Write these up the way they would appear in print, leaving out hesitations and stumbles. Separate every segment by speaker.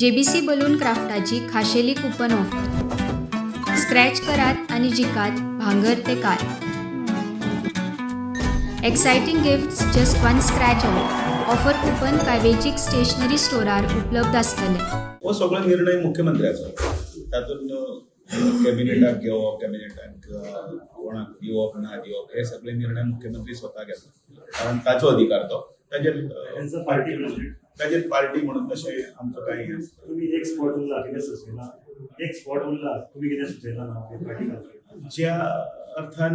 Speaker 1: JBC balloon क्राफ्टाची खाशेली coupon offer. Scratch करात आणि जिकात भांगर ते car. Exciting gifts just one scratch away. Offer coupon काय वेंचीक स्टेशनरी स्टोरार उपलब्ध आसतले.
Speaker 2: हो सगळो निर्णय मुख्यमंत्र्याचो. तातूंत कॅबिनेटाक घेवप, कॅबिनेटाक कोणाक दिवप ना दिवप हे सगळे निर्णय मुख्यमंत्री स्वता घेता. कारण ताचो अधिकार तो. ताजेर पार्टी म्हणून तशें आमचो कांय हें आसना.
Speaker 3: तुम्ही एक स्पॉट उरला कितें सुचयला, एक स्पॉट उरला तुम्ही कितें सुचयला ना पार्टी खातीर.
Speaker 2: ज्या अर्थान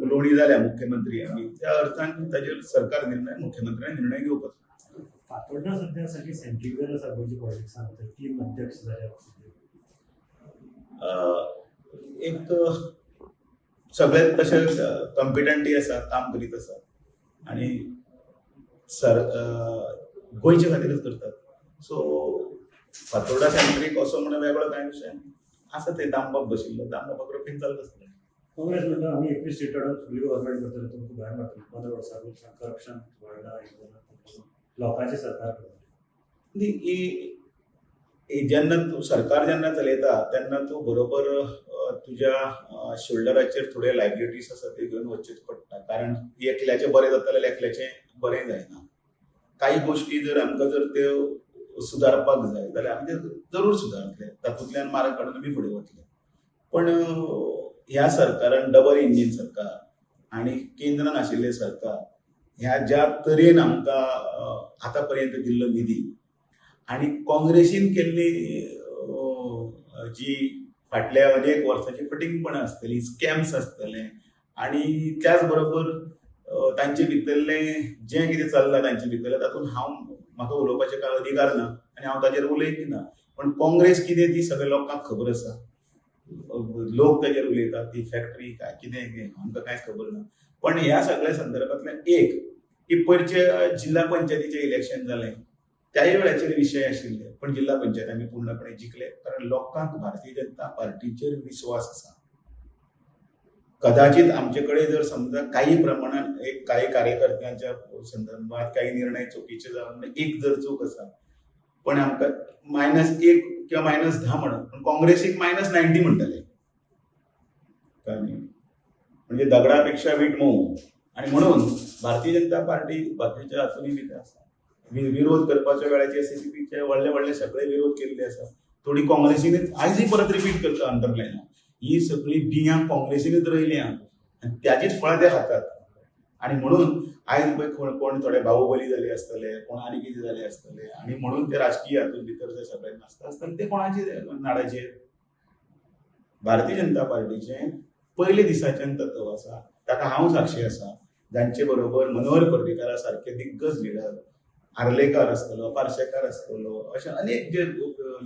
Speaker 2: उलोवणी जाल्या मुख्यमंत्री आमी त्या अर्थान ताजेर सरकार निर्णय मुख्यमंत्र्यान निर्णय घेवपाचो.
Speaker 3: फातोर्डा सध्या सारकी सेंट्रिफ्युगल आसा गोंयची पॉलिटिक्सान तर ती अध्यक्ष जाल्यात.
Speaker 2: एक सगळेच तशें कॉम्पिटंटूय आसा, काम करीत आसा आनी गोंयचे खातीरच करतात. सो फातोर्डा सेंट्रीक असो म्हणून वेगळो कांय विशय आसा. ते दामबाब बशिल्लो दामबाबाक रोखीन चलत आसलें.
Speaker 3: काँग्रेस म्हणटा आमी 21 स्टेटांत फुली गव्हर्नमेंट करतले, तुमकां भायर मारतले. 15 वर्सां करप्शन वाडला, लोकांचे सरकार करतले.
Speaker 2: जेन्ना तूं सरकार जेन्ना चलयता तेन्ना तूं बरोबर तुज्या शोल्डराचेर थोडे लायबिलिटीज आसा ते घेवन वचचेच पडटा. कारण एकल्याचें बरें जाता जाल्यार एकल्याचें बरें जायना. काही गोश्टी जर आमकां जर त्यो सुदारपाक जाय जाल्यार आमी ते जरूर सुदारतले. तातूंतल्यान मार्ग काडून आमी फुडें वतले. पण ह्या सरकारान डबल इंजीन सरकार आनी केंद्रान आशिल्लें सरकार ह्या ज्या तरेन आमकां आतां पर्यंत दिल्लो निधी आनी काँग्रेसीन केल्ली जी फाटल्या अनेक वर्सांची फटिंगपणां आसतलीं, स्कॅम्स आसतले आनी त्याच बरोबर तांचे भितरलें जें कितें चल्लां तांचे भितरलें तातूंत म्हाका उलोवपाचें कांय अधिकार ना आनी हांव ताचेर उलयतय ना. पण काँग्रेस कितें ती सगळ्या लोकांक खबर आसा. लोक ताचेर उलयतात ती फॅक्टरी काय कितें आमकां कांयच खबर ना. पण ह्या सगळ्या संदर्भांतल्यान एक की पयरचे जिल्ला पंचायतीचें इलेक्शन जालें त्याय वेळाचेर विशय आशिल्ले. पण जिल्ला पंचायत आमी पूर्णपणे जिखले कारण लोकांक भारतीय जनता पार्टीचेर विश्वास आसा. कदाचित आमचे कडेन जर समजा काही प्रमाणात एक काही कार्यकर्त्यांच्या संदर्भात काही निर्णय चुकीचे जावन एक जर चूक आसा पण आमकां -1 किंवा -10 म्हणत पण काँग्रेसीक -90 म्हणटले. म्हणजे दगडापेक्षा वीट मऊ. आणि म्हणून भारतीय जनता पार्टी बाकीच्या हातूनय बी आसा. विरोध करपाच्या वेळाचेर एसएससीपीचे व्हडले सगळे विरोध केल्ले आसा. थोडी काँग्रेसीनच आयजय परत रिपीट करता अंडरलायन ही सगळी बियां काँग्रेसीनच रयल्या आनी त्याचीच फळां ते खातात. आनी म्हणून आयज पळय कोण थोडे बाहुबली जाले आसतले, कोण आनी कितें जाले आसतले आनी म्हणून ते राजकीय हातूंत भितर जे सगळे नासता आसतले ते कोणाचे नाडाचेर. भारतीय जनता पार्टीचें पयले दिसाच्यान तत्व आसा. ताका हांव साक्षी आसा. जांचे बरोबर मनोहर पर्रीकारा सारके दिग्गज लिडर, आर्लेकर आसतलो, पार्सेकार आसतलो, अशे अनेक जे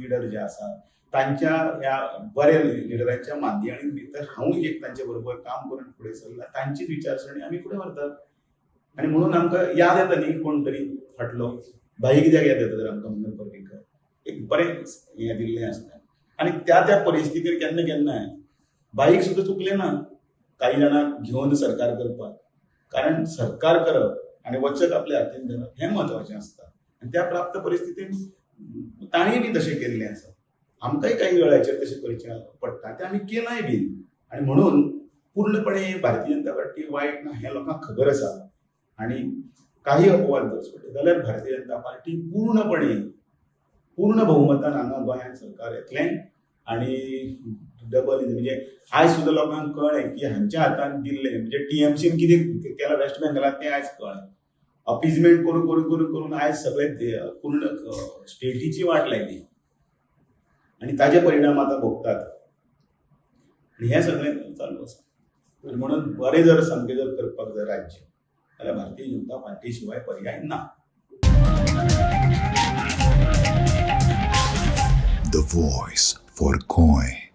Speaker 2: लिडर जे आसा तांच्या ह्या बऱ्या लिडरांच्या माध्यमांनी भितर हांवूय एक तांचे बरोबर काम करून फुडें सरला. तांचीच विचारसरणी आमी फुडें व्हरतात. आनी म्हणून आमकां याद येता न्ही कोण तरी फाटलो भाई कित्याक याद येता तर आमकां मनोहर पर्रीकर एक बरें हें दिल्लें आसता. आनी त्या परिस्थितीर केन्ना केन्नाय भाईक सुद्दां चुकलें ना काही जाणांक घेवन सरकार करपाक. कारण सरकार करप आनी वचत आपल्या हातीन धरप हें म्हत्वाचें आसता. आनी त्या प्राप्त परिस्थितीन ताणीय बी तशें केल्लें आसा. आमकांय काही वेळाचेर तशें करचें पडटा तें आमी केलांय बी. आनी म्हणून पूर्णपणे भारतीय जनता पार्टी वायट ना हें लोकांक खबर आसा. आनी काही अपवाद जर सोडले जाल्यार भारतीय जनता पार्टी पूर्ण भोवमतान हांगा गोंयांत सरकार येतलें. आनी डबल म्हणजे आयज सुद्दां लोकांक कळ्ळें की हांच्या हातान दिल्लें म्हणजे टीएमसीन कितें केलां वेस्ट बेंगलात तें आयज कळ्ळें. अपीजमेंट करून आयज सगळे पूर्ण स्टेटीची वाट लायली आनी ताजे परिणाम आतां भोगतात. आनी हें सगळें चालू आसा. म्हणून बरें जर सामकें जर करपाक जाय राज्य जाल्यार भारतीय जनता पार्टी शिवाय पर्याय ना.
Speaker 4: The voice for Goy.